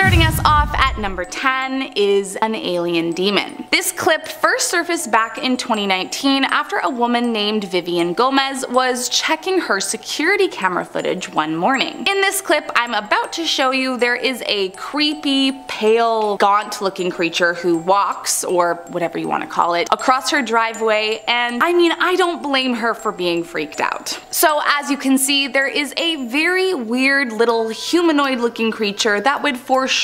Starting us off at number 10 is an alien demon. This clip first surfaced back in 2019 after a woman named Vivian Gomez was checking her security camera footage one morning. In this clip I'm about to show you, there is a creepy, pale, gaunt looking creature who walks, or whatever you want to call it, across her driveway, and I mean, I don't blame her for being freaked out. So as you can see, there is a very weird little humanoid looking creature that would for sure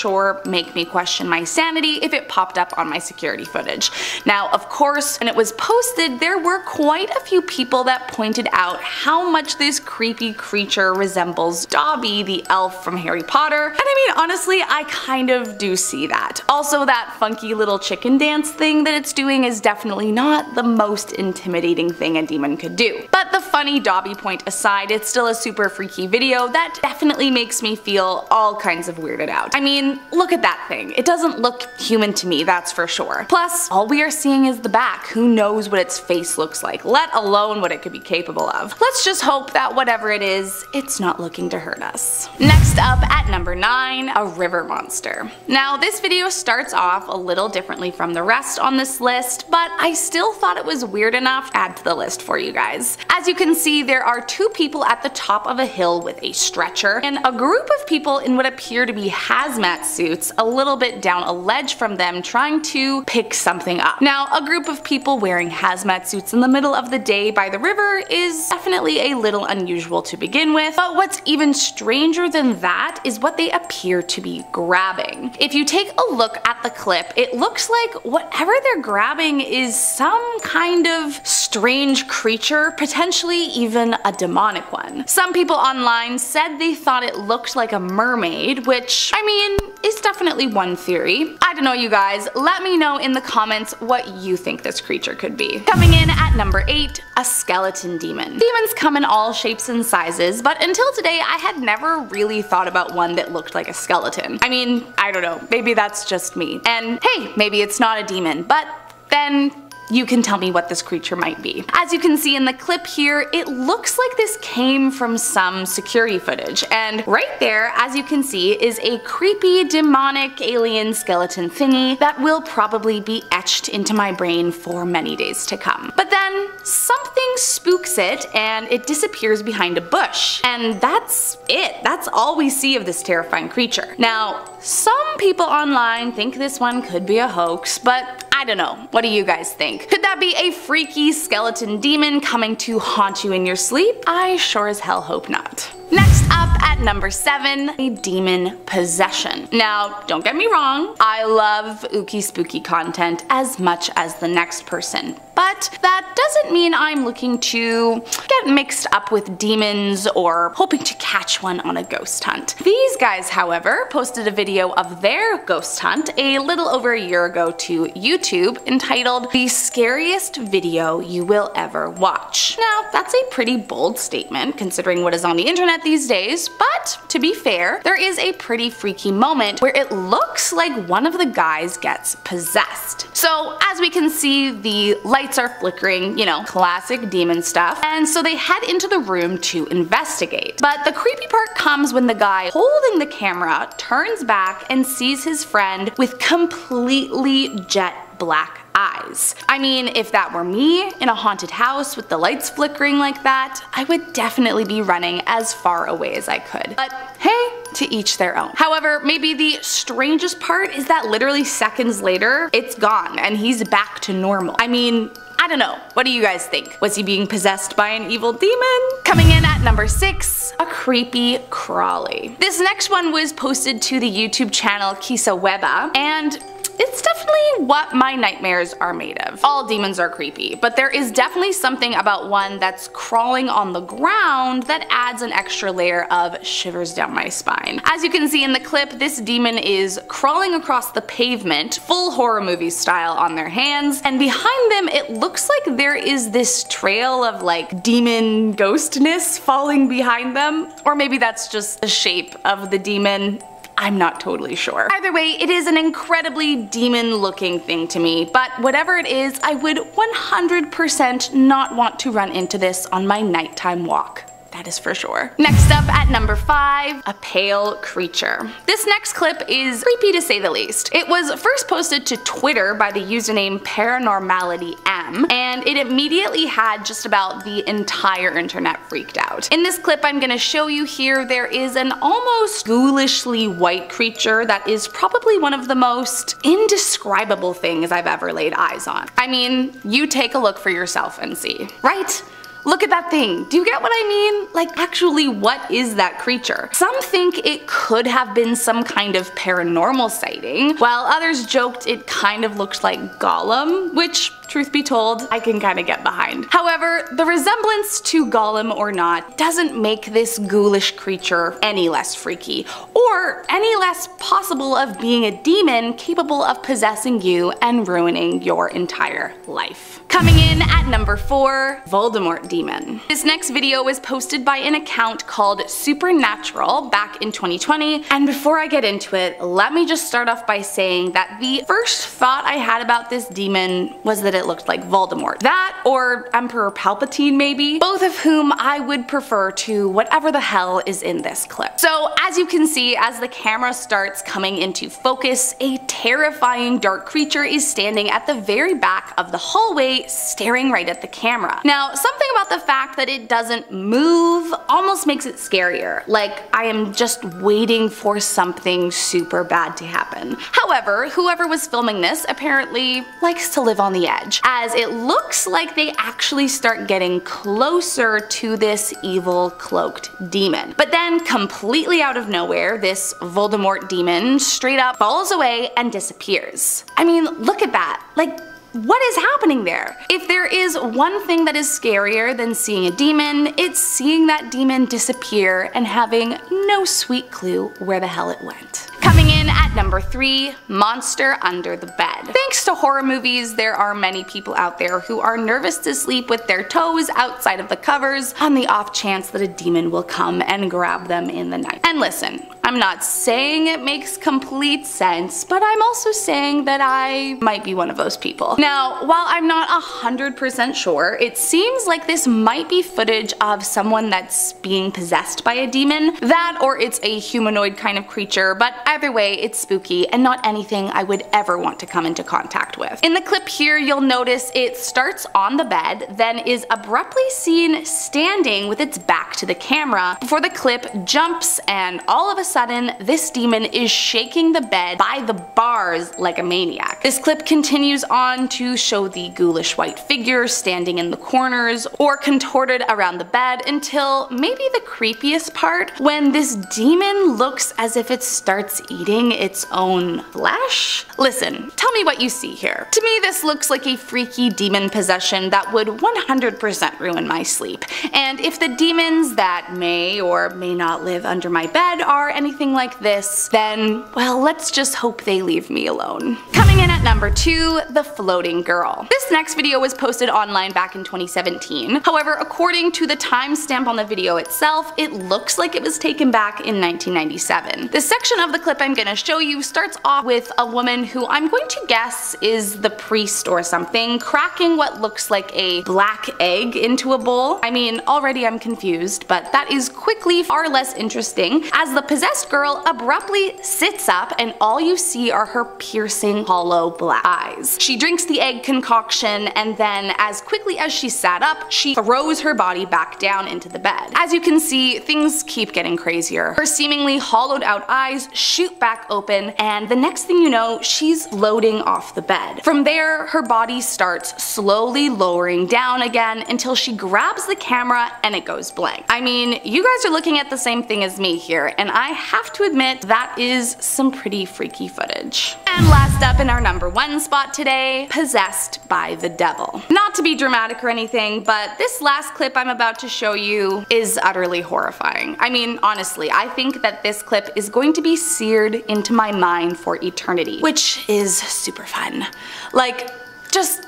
make me question my sanity if it popped up on my security footage. Now of course, when it was posted, there were quite a few people that pointed out how much this creepy creature resembles Dobby the elf from Harry Potter, and I mean honestly, I kind of do see that. Also, that funky little chicken dance thing that it's doing is definitely not the most intimidating thing a demon could do. But the funny Dobby point aside, it's still a super freaky video that definitely makes me feel all kinds of weirded out. I mean, look at that thing. It doesn't look human to me, that's for sure. Plus, all we are seeing is the back. Who knows what its face looks like, let alone what it could be capable of. Let's just hope that whatever it is, it's not looking to hurt us. Next up at number 9, a river monster. Now this video starts off a little differently from the rest on this list, but I still thought it was weird enough to add to the list for you guys. As you can see, there are two people at the top of a hill with a stretcher, and a group of people in what appear to be hazmat suits a little bit down a ledge from them trying to pick something up. Now, a group of people wearing hazmat suits in the middle of the day by the river is definitely a little unusual to begin with, but what's even stranger than that is what they appear to be grabbing. If you take a look at the clip, it looks like whatever they're grabbing is some kind of strange creature, potentially even a demonic one. Some people online said they thought it looked like a mermaid, which, I mean, is definitely one theory. I don't know, you guys, let me know in the comments what you think this creature could be. Coming in at number 8, a skeleton demon. Demons come in all shapes and sizes, but until today I had never really thought about one that looked like a skeleton. I mean, I don't know, maybe that's just me. And hey, maybe it's not a demon, but then you can tell me what this creature might be. As you can see in the clip here, it looks like this came from some security footage, and right there, as you can see, is a creepy demonic alien skeleton thingy that will probably be etched into my brain for many days to come. But then something spooks it and it disappears behind a bush, and that's it. That's all we see of this terrifying creature. Now, some people online think this one could be a hoax, but I don't know. What do you guys think? Could that be a freaky skeleton demon coming to haunt you in your sleep? I sure as hell hope not. Next up at number 7, a demon possession. Now, don't get me wrong, I love ooky spooky content as much as the next person, but that doesn't mean I'm looking to get mixed up with demons or hoping to catch one on a ghost hunt. These guys, however, posted a video of their ghost hunt a little over a year ago to YouTube entitled "The Scariest Video You Will Ever Watch." Now, that's a pretty bold statement considering what is on the internet these days, but to be fair, there is a pretty freaky moment where it looks like one of the guys gets possessed. So as we can see, the lights are flickering, you know, classic demon stuff, and so they head into the room to investigate. But the creepy part comes when the guy holding the camera turns back and sees his friend with completely jet black eyes. I mean, if that were me in a haunted house with the lights flickering like that, I would definitely be running as far away as I could. But hey, to each their own. However, maybe the strangest part is that literally seconds later, it's gone and he's back to normal. I mean, I don't know. What do you guys think? Was he being possessed by an evil demon? Coming in at number 6, a creepy crawly. This next one was posted to the YouTube channel Kisa Weba, and it's definitely what my nightmares are made of. All demons are creepy, but there is definitely something about one that's crawling on the ground that adds an extra layer of shivers down my spine. As you can see in the clip, this demon is crawling across the pavement, full horror movie style on their hands, and behind them it looks like there is this trail of like demon ghostness falling behind them, or maybe that's just the shape of the demon. I'm not totally sure. Either way, it is an incredibly demon-looking thing to me, but whatever it is, I would 100% not want to run into this on my nighttime walk. that is for sure. Next up at number 5, a pale creature. This next clip is creepy to say the least. It was first posted to Twitter by the username ParanormalityM, and it immediately had just about the entire internet freaked out. In this clip I'm gonna show you here, there is an almost ghoulishly white creature that is probably one of the most indescribable things I've ever laid eyes on. I mean, you take a look for yourself and see, right? Look at that thing. Do you get what I mean? Like, actually, what is that creature? Some think it could have been some kind of paranormal sighting, while others joked it kind of looked like Gollum, which, truth be told, I can kind of get behind. However, the resemblance to Gollum or not doesn't make this ghoulish creature any less freaky, or any less possible of being a demon capable of possessing you and ruining your entire life. Coming in at number 4, Voldemort Demon. This next video was posted by an account called Supernatural back in 2020, and before I get into it, let me just start off by saying that the first thought I had about this demon was that it looked like Voldemort. That or Emperor Palpatine maybe, both of whom I would prefer to whatever the hell is in this clip. So as you can see, as the camera starts coming into focus, a terrifying dark creature is standing at the very back of the hallway staring right at the camera. Now, something about the fact that it doesn't move almost makes it scarier, like I am just waiting for something super bad to happen. However, whoever was filming this apparently likes to live on the edge, as it looks like they actually start getting closer to this evil cloaked demon. But then, completely out of nowhere, this Voldemort demon straight up falls away and disappears. I mean, look at that. Like, what is happening there? If there is one thing that is scarier than seeing a demon, it's seeing that demon disappear and having no sweet clue where the hell it went. Coming in at number 3, Monster Under the Bed. Thanks to horror movies, there are many people out there who are nervous to sleep with their toes outside of the covers on the off chance that a demon will come and grab them in the night. And listen, I'm not saying it makes complete sense, but I'm also saying that I might be one of those people. Now, while I'm not 100% sure, it seems like this might be footage of someone that's being possessed by a demon. That or it's a humanoid kind of creature, but either way, it's spooky and not anything I would ever want to come into contact with. In the clip here, you'll notice it starts on the bed, then is abruptly seen standing with its back to the camera before the clip jumps, and all of a sudden, this demon is shaking the bed by the bars like a maniac. This clip continues on to show the ghoulish white figure standing in the corners or contorted around the bed until maybe the creepiest part, when this demon looks as if it starts eating its own flesh? Listen, tell me what you see here. To me, this looks like a freaky demon possession that would 100% ruin my sleep. And if the demons that may or may not live under my bed are anything like this, then, well, let's just hope they leave me alone. Coming in at number 2, the Floating Girl. This next video was posted online back in 2017. However, according to the timestamp on the video itself, it looks like it was taken back in 1997. This section of the clip I'm gonna show you starts off with a woman who I'm going to guess is the priest or something, cracking what looks like a black egg into a bowl. I mean, already I'm confused, but that is quickly far less interesting as the possessed girl abruptly sits up and all you see are her piercing hollow black eyes. She drinks the egg concoction and then, as quickly as she sat up, she throws her body back down into the bed. As you can see, things keep getting crazier. Her seemingly hollowed out eyes shoot back open, and the next thing you know, she's floating off the bed. From there, her body starts slowly lowering down again until she grabs the camera and it goes blank. I mean, you guys are looking at the same thing as me here, and I have to admit that is some pretty freaky footage. And last up in our number 1 spot today, Possessed by the Devil. Not to be dramatic or anything, but this last clip I'm about to show you is utterly horrifying. I mean, honestly, I think that this clip is going to be seared into my mind for eternity, which is super fun. Like, just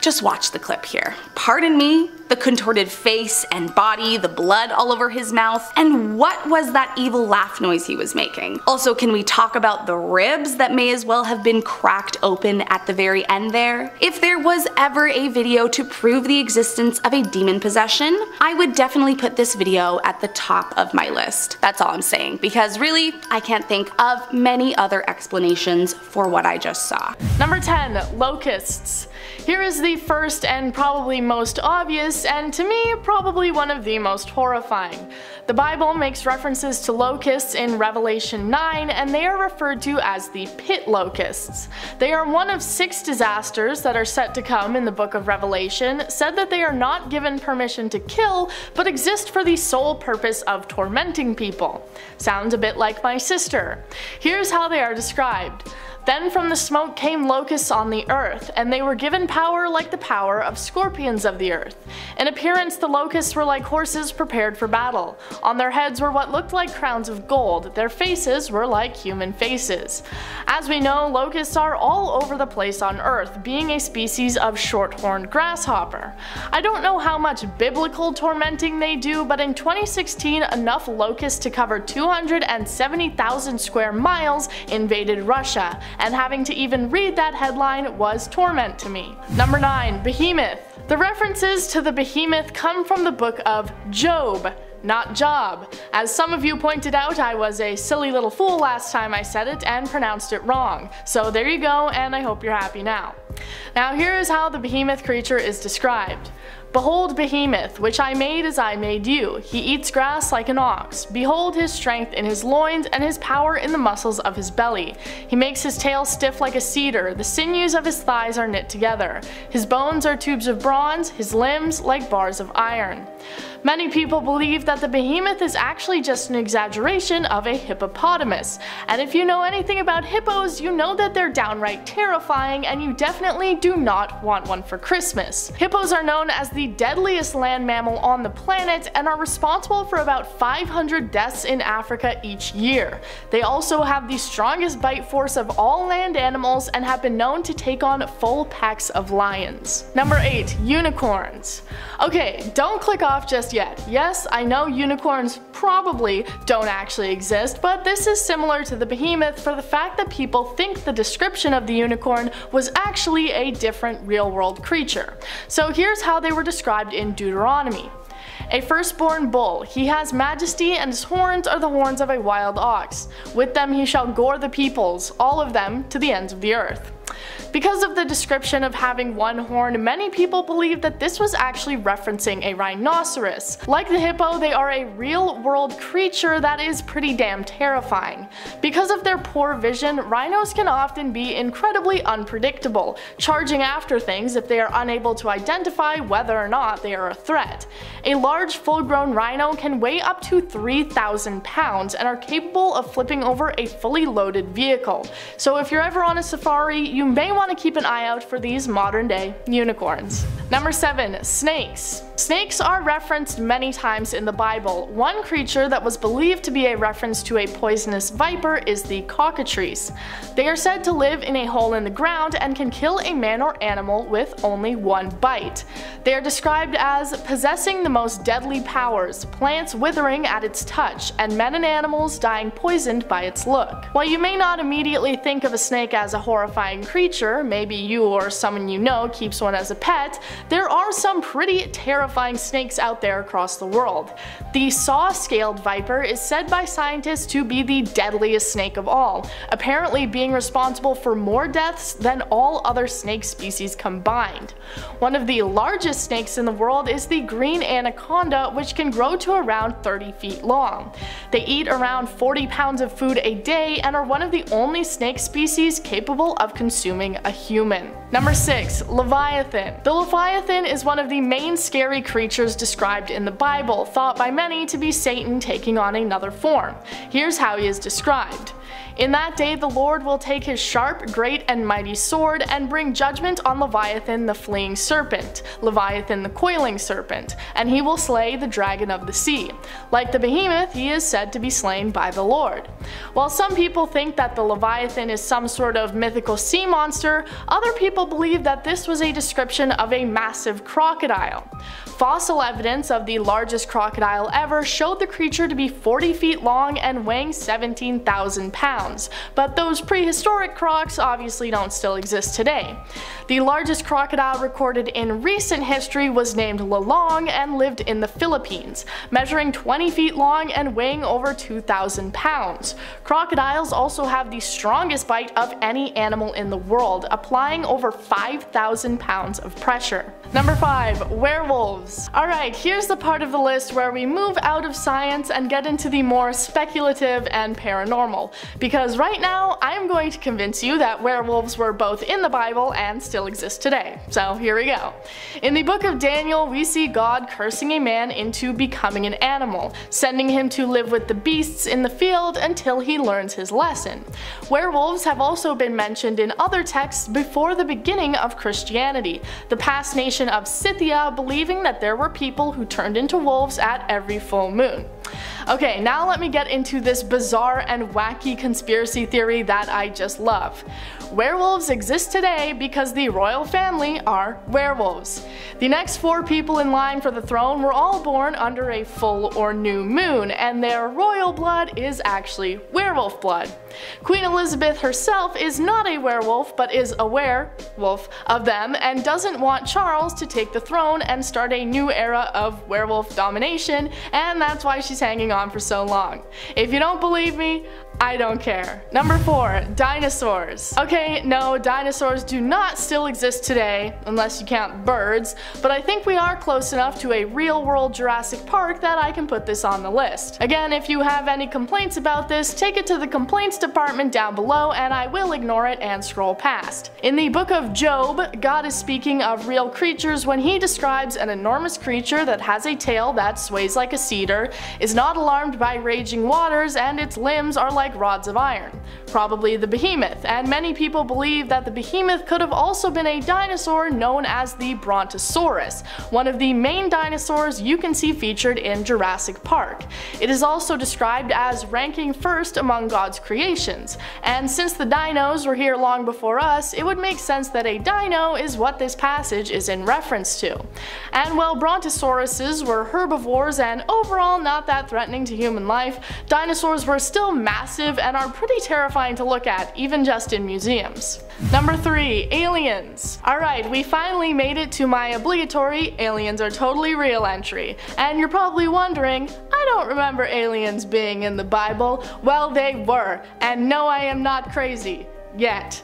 Just watch the clip here. Pardon me? The contorted face and body, the blood all over his mouth, and what was that evil laugh noise he was making? Also, can we talk about the ribs that may as well have been cracked open at the very end there? If there was ever a video to prove the existence of a demon possession, I would definitely put this video at the top of my list. That's all I'm saying, because really, I can't think of many other explanations for what I just saw. Number 10. Locusts. Here is the first and probably most obvious, and to me, probably one of the most horrifying. The Bible makes references to locusts in Revelation 9, and they are referred to as the pit locusts. They are one of 6 disasters that are set to come in the book of Revelation, said that they are not given permission to kill, but exist for the sole purpose of tormenting people. Sounds a bit like my sister. Here's how they are described. Then from the smoke came locusts on the earth, and they were given power like the power of scorpions of the earth. In appearance the locusts were like horses prepared for battle. On their heads were what looked like crowns of gold, their faces were like human faces. As we know, locusts are all over the place on earth, being a species of short-horned grasshopper. I don't know how much biblical tormenting they do, but in 2016 enough locusts to cover 270,000 square miles invaded Russia, and having to even read that headline was torment to me. Number 9. Behemoth. The references to the behemoth come from the book of Job, not Job. As some of you pointed out, I was a silly little fool last time I said it and pronounced it wrong. So there you go, and I hope you're happy now. Now here is how the behemoth creature is described. Behold Behemoth, which I made as I made you. He eats grass like an ox. Behold his strength in his loins, and his power in the muscles of his belly. He makes his tail stiff like a cedar, the sinews of his thighs are knit together. His bones are tubes of bronze, his limbs like bars of iron. Many people believe that the behemoth is actually just an exaggeration of a hippopotamus, and if you know anything about hippos, you know that they're downright terrifying, and you definitely do not want one for Christmas. Hippos are known as the deadliest land mammal on the planet and are responsible for about 500 deaths in Africa each year. They also have the strongest bite force of all land animals and have been known to take on full packs of lions. Number 8. Unicorns. Okay, don't click off just yet. Yes, I know unicorns probably don't actually exist, but this is similar to the behemoth for the fact that people think the description of the unicorn was actually a different real-world creature. So here's how they were described in Deuteronomy. A firstborn bull, he has majesty, and his horns are the horns of a wild ox. With them he shall gore the peoples, all of them to the ends of the earth. Because of the description of having one horn, many people believe that this was actually referencing a rhinoceros. Like the hippo, they are a real-world creature that is pretty damn terrifying. Because of their poor vision, rhinos can often be incredibly unpredictable, charging after things if they are unable to identify whether or not they are a threat. A large full-grown rhino can weigh up to 3,000 pounds and are capable of flipping over a fully loaded vehicle. So if you're ever on a safari, you may want to keep an eye out for these modern day unicorns. Number 7. Snakes. Snakes are referenced many times in the Bible. One creature that was believed to be a reference to a poisonous viper is the cockatrice. They are said to live in a hole in the ground and can kill a man or animal with only one bite. They are described as possessing the most deadly powers, plants withering at its touch, and men and animals dying poisoned by its look. While you may not immediately think of a snake as a horrifying creature, maybe you or someone you know keeps one as a pet, there are some pretty terrifying snakes out there across the world. The saw-scaled viper is said by scientists to be the deadliest snake of all, apparently being responsible for more deaths than all other snake species combined. One of the largest snakes in the world is the green anaconda, which can grow to around 30 feet long. They eat around 40 pounds of food a day and are one of the only snake species capable of consuming a human. Number 6. Leviathan. The Leviathan is one of the main scary creatures described in the Bible, thought by many to be Satan taking on another form. Here's how he is described. In that day the Lord will take his sharp, great, and mighty sword and bring judgment on Leviathan the fleeing serpent, Leviathan the coiling serpent, and he will slay the dragon of the sea. Like the behemoth, he is said to be slain by the Lord. While some people think that the Leviathan is some sort of mythical sea monster, other people believe that this was a description of a massive crocodile. Fossil evidence of the largest crocodile ever showed the creature to be 40 feet long and weighing 17,000 pounds, but those prehistoric crocs obviously don't still exist today. The largest crocodile recorded in recent history was named Lelong and lived in the Philippines, measuring 20 feet long and weighing over 2,000 pounds. Crocodiles also have the strongest bite of any animal in the world, applying over 5,000 pounds of pressure. Number 5. Werewolves. Alright, here's the part of the list where we move out of science and get into the more speculative and paranormal, because right now I'm going to convince you that werewolves were both in the Bible and still exist today. So here we go. In the book of Daniel, we see God cursing a man into becoming an animal, sending him to live with the beasts in the field until he learns his lesson. Werewolves have also been mentioned in other texts before the beginning of Christianity, the past nation of Scythia believing that there were people who turned into wolves at every full moon. Okay, now let me get into this bizarre and wacky conspiracy theory that I just love. Werewolves exist today because the royal family are werewolves. The next 4 people in line for the throne were all born under a full or new moon, and their royal blood is actually werewolf blood. Queen Elizabeth herself is not a werewolf but is a werewolf of them and doesn't want Charles to take the throne and start a new era of werewolf domination, and that's why she's hanging on for so long. If you don't believe me, I don't care. Number 4. Dinosaurs. Okay, no, dinosaurs do not still exist today, unless you count birds, but I think we are close enough to a real-world Jurassic Park that I can put this on the list. Again, if you have any complaints about this, take it to the complaints department down below and I will ignore it and scroll past. In the book of Job, God is speaking of real creatures when he describes an enormous creature that has a tail that sways like a cedar, is not alarmed by raging waters, and its limbs are like rods of iron. Probably the behemoth, and many people believe that the behemoth could have also been a dinosaur known as the Brontosaurus, one of the main dinosaurs you can see featured in Jurassic Park. It is also described as ranking first among God's creations, and since the dinos were here long before us, it would make sense that a dino is what this passage is in reference to. And while Brontosauruses were herbivores and overall not that threatening to human life, dinosaurs were still massive and are pretty terrifying to look at, even just in museums. Number 3. Aliens. Alright, we finally made it to my obligatory aliens are totally real entry. And you're probably wondering, I don't remember aliens being in the Bible. Well, they were, and no, I am not crazy. Yet.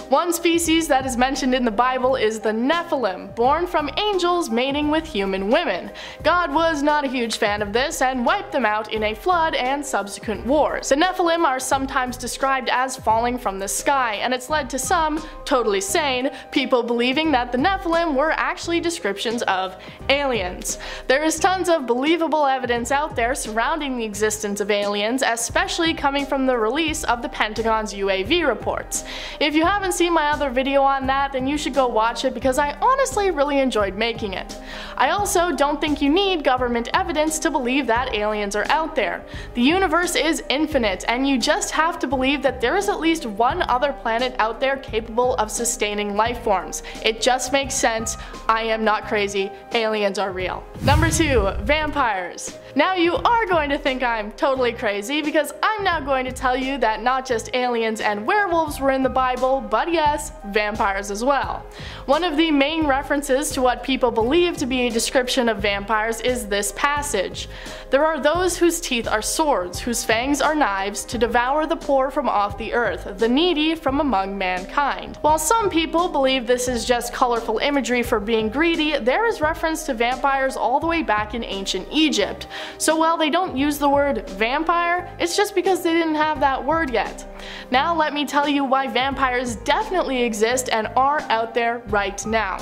One species that is mentioned in the Bible is the Nephilim, born from angels mating with human women. God was not a huge fan of this and wiped them out in a flood and subsequent wars. The Nephilim are sometimes described as falling from the sky, and it's led to some, totally sane, people believing that the Nephilim were actually descriptions of aliens. There is tons of believable evidence out there surrounding the existence of aliens, especially coming from the release of the Pentagon's UAV reports. If you haven't seen my other video on that, then you should go watch it because I honestly really enjoyed making it. I also don't think you need government evidence to believe that aliens are out there. The universe is infinite, and you just have to believe that there is at least one other planet out there capable of sustaining life forms. It just makes sense. I am not crazy. Aliens are real. Number 2. Vampires. Now you are going to think I'm totally crazy because I'm now going to tell you that not just aliens and werewolves were in the Bible, but yes, vampires as well. One of the main references to what people believe to be a description of vampires is this passage. There are those whose teeth are swords, whose fangs are knives, to devour the poor from off the earth, the needy from among mankind. While some people believe this is just colorful imagery for being greedy, there is reference to vampires all the way back in ancient Egypt. So while they don't use the word vampire, it's just because they didn't have that word yet. Now let me tell you why vampires definitely exist and are out there right now.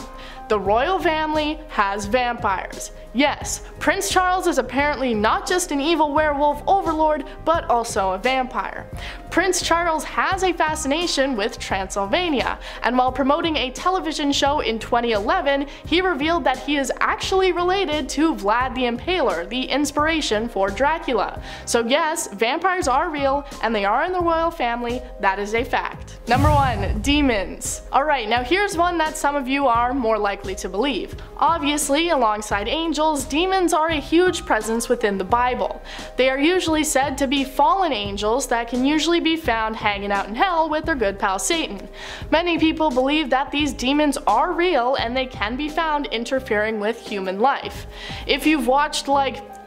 The royal family has vampires. Yes, Prince Charles is apparently not just an evil werewolf overlord, but also a vampire. Prince Charles has a fascination with Transylvania, and while promoting a television show in 2011, he revealed that he is actually related to Vlad the Impaler, the inspiration for Dracula. So yes, vampires are real, and they are in the royal family, that is a fact. Number 1. Demons. Alright, now here's one that some of you are more likely to believe. Obviously, alongside angels, demons are a huge presence within the Bible. They are usually said to be fallen angels that can usually be found hanging out in hell with their good pal Satan. Many people believe that these demons are real and they can be found interfering with human life. If you've watched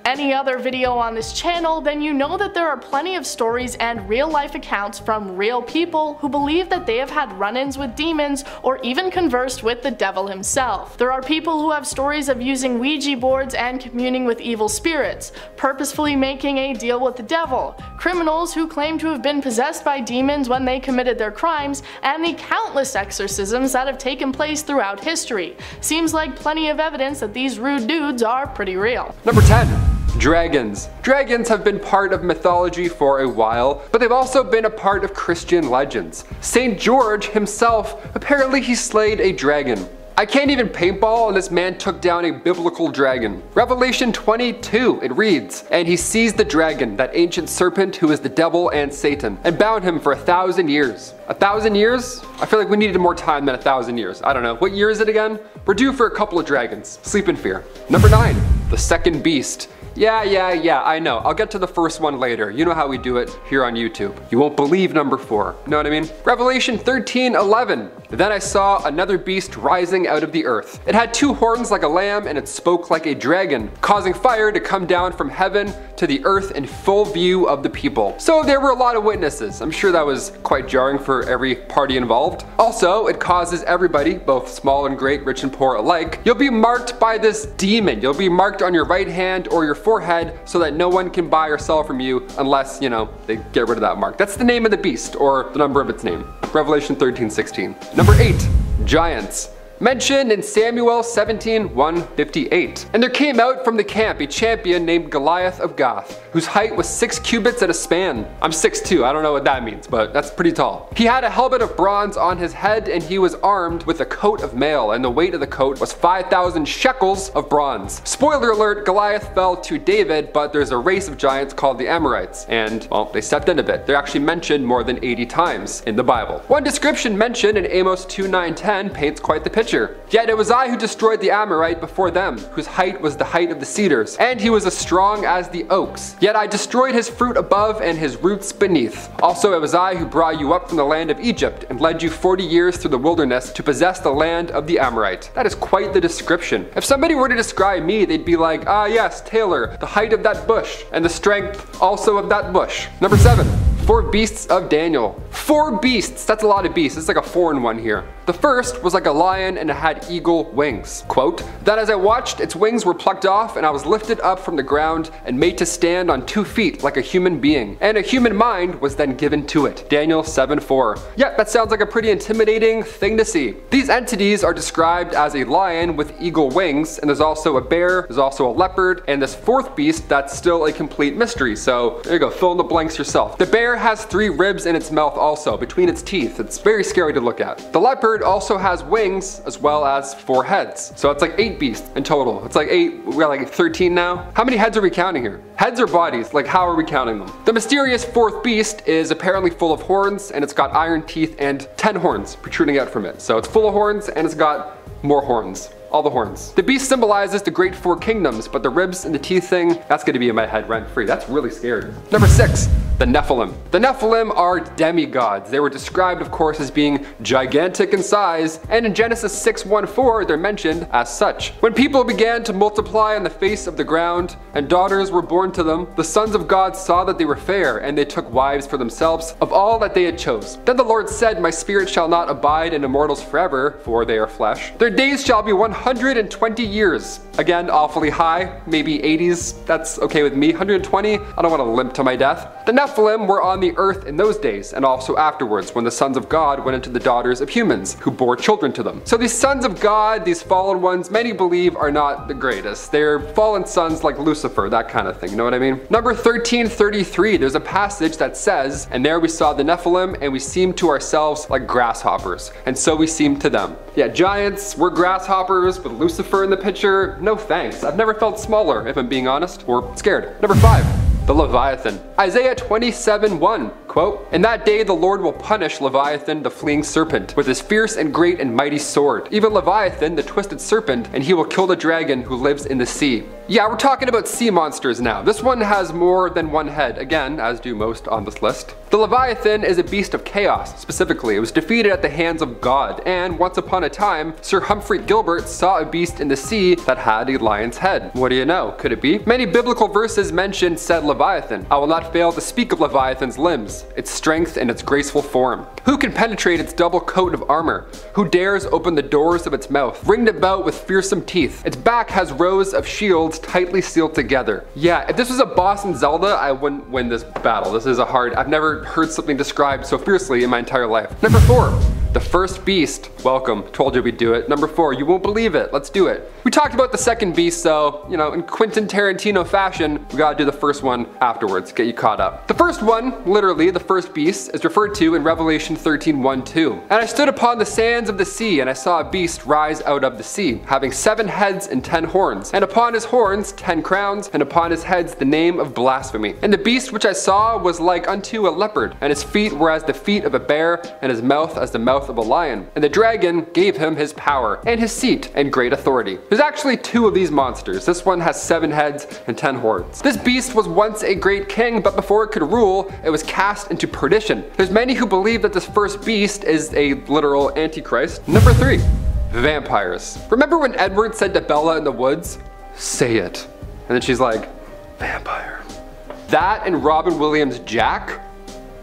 any other video on this channel, then you know that there are plenty of stories and real life accounts from real people who believe that they have had run-ins with demons or even conversed with the devil himself. There are people who have stories of using Ouija boards and communing with evil spirits, purposefully making a deal with the devil, criminals who claim to have been possessed by demons when they committed their crimes, and the countless exorcisms that have taken place throughout history. Seems like plenty of evidence that these rude dudes are pretty real. Number 10. Dragons. Dragons have been part of mythology for a while, but they've also been a part of Christian legends. St. George himself, apparently he slayed a dragon. I can't even paintball and this man took down a biblical dragon. Revelation 22, it reads, "And he seized the dragon, that ancient serpent who is the devil and Satan, and bound him for 1,000 years. 1,000 years? I feel like we needed more time than 1,000 years. I don't know. What year is it again? We're due for a couple of dragons. Sleep in fear. Number 9, the second beast. Yeah, I know. I'll get to the first one later. You know how we do it here on YouTube. You won't believe number 4. Know what I mean? Revelation 13:11. Then I saw another beast rising out of the earth. It had 2 horns like a lamb and it spoke like a dragon, causing fire to come down from heaven to the earth in full view of the people. So there were a lot of witnesses. I'm sure that was quite jarring for every party involved. Also, it causes everybody, both small and great, rich and poor alike, you'll be marked by this demon. You'll be marked on your right hand or your forehead so that no one can buy or sell from you unless, they get rid of that mark. That's the name of the beast, or the number of its name. Revelation 13:16. Number 8, giants. Mentioned in Samuel 17:158. And there came out from the camp a champion named Goliath of Gath, whose height was 6 cubits at a span. I'm 6'2", I don't know what that means, but that's pretty tall. He had a helmet of bronze on his head and he was armed with a coat of mail, and the weight of the coat was 5,000 shekels of bronze. Spoiler alert, Goliath fell to David, but there's a race of giants called the Amorites, and well, they stepped in a bit. They're actually mentioned more than 80 times in the Bible. One description mentioned in Amos 2:9-10 paints quite the picture. Yet it was I who destroyed the Amorite before them, whose height was the height of the cedars, and he was as strong as the oaks. Yet I destroyed his fruit above and his roots beneath. Also it was I who brought you up from the land of Egypt, and led you 40 years through the wilderness to possess the land of the Amorite. That is quite the description. If somebody were to describe me, they'd be like, ah yes, Taylor, the height of that bush, and the strength also of that bush. Number 7. 4 beasts of Daniel. 4 beasts, that's a lot of beasts. It's like a foreign one here. The first was like a lion and it had eagle wings. Quote, "That as I watched, its wings were plucked off and I was lifted up from the ground and made to stand on 2 feet like a human being. And a human mind was then given to it." Daniel 7:4. Yeah, that sounds like a pretty intimidating thing to see. These entities are described as a lion with eagle wings, and there's also a bear, there's also a leopard, and this 4th beast that's still a complete mystery. So there you go, fill in the blanks yourself. The bear has 3 ribs in its mouth also, between its teeth. It's very scary to look at. The leopard also has wings as well as 4 heads. So it's like 8 beasts in total. It's like 8, we got like 13 now. How many heads are we counting here? Heads or bodies? Like how are we counting them? The mysterious 4th beast is apparently full of horns, and it's got iron teeth and 10 horns protruding out from it. So it's full of horns and it's got more horns. All the horns. The beast symbolizes the great 4 kingdoms, but the ribs and the teeth thing, that's gonna be in my head rent free. That's really scary. Number 6, the Nephilim. The Nephilim are demigods. They were described, of course, as being gigantic in size, and in Genesis 6:1-4, they're mentioned as such. When people began to multiply on the face of the ground, and daughters were born to them, the sons of God saw that they were fair, and they took wives for themselves of all that they had chose. Then the Lord said, "My spirit shall not abide in immortals forever, for they are flesh. Their days shall be 120 years. Again, awfully high, maybe 80s, that's okay with me. 120, I don't want to limp to my death. The Nephilim were on the earth in those days, and also afterwards, when the sons of God went into the daughters of humans, who bore children to them. So these sons of God, these fallen ones, many believe are not the greatest. They're fallen sons like Lucifer, that kind of thing, you know what I mean? Number 1333, there's a passage that says, "And there we saw the Nephilim, and we seemed to ourselves like grasshoppers, and so we seemed to them." Yeah, giants, we're grasshoppers, with Lucifer in the picture, no thanks. I've never felt smaller, if I'm being honest, or scared. Number 5. The Leviathan. Isaiah 27:1, quote, "In that day the Lord will punish Leviathan the fleeing serpent with his fierce and great and mighty sword, even Leviathan the twisted serpent, and he will kill the dragon who lives in the sea." Yeah, we're talking about sea monsters now. This one has more than one head, again, as do most on this list. The Leviathan is a beast of chaos, specifically. It was defeated at the hands of God, and once upon a time, Sir Humphrey Gilbert saw a beast in the sea that had a lion's head. What do you know? Could it be? Many biblical verses mention said Leviathan. "I will not fail to speak of Leviathan's limbs, its strength and its graceful form. Who can penetrate its double coat of armor? Who dares open the doors of its mouth? Ringed about with fearsome teeth, its back has rows of shields tightly sealed together." Yeah, if this was a boss in Zelda, I wouldn't win this battle. This is I've never heard something described so fiercely in my entire life. Number 4. The first beast. Welcome. Told you we'd do it. Number 4. You won't believe it. Let's do it. We talked about the second beast, so, you know, in Quentin Tarantino fashion, we gotta do the first one afterwards, get you caught up. The first one, literally the first beast, is referred to in Revelation 13:1-2. "And I stood upon the sands of the sea, and I saw a beast rise out of the sea, having 7 heads and 10 horns, and upon his horns 10 crowns, and upon his heads the name of blasphemy. And the beast which I saw was like unto a leopard, and his feet were as the feet of a bear, and his mouth as the mouth of a lion. And the dragon gave him his power, and his seat, and great authority." There's actually 2 of these monsters. This one has 7 heads and 10 horns. This beast was once a great king, but before it could rule, it was cast into perdition. There's many who believe that this first beast is a literal antichrist. Number 3. Vampires. Remember when Edward said to Bella in the woods, "Say it." And then she's like, "Vampire." That and Robin Williams' Jack,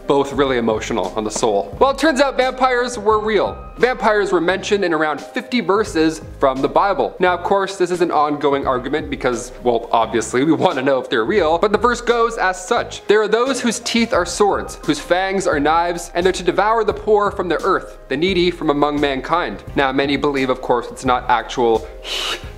both really emotional on the soul. Well, it turns out vampires were real. Vampires were mentioned in around 50 verses from the Bible. Now, of course, this is an ongoing argument because, well, obviously we want to know if they're real, but the verse goes as such. "There are those whose teeth are swords, whose fangs are knives, and they're to devour the poor from the earth, the needy from among mankind." Now, many believe, of course, it's not actual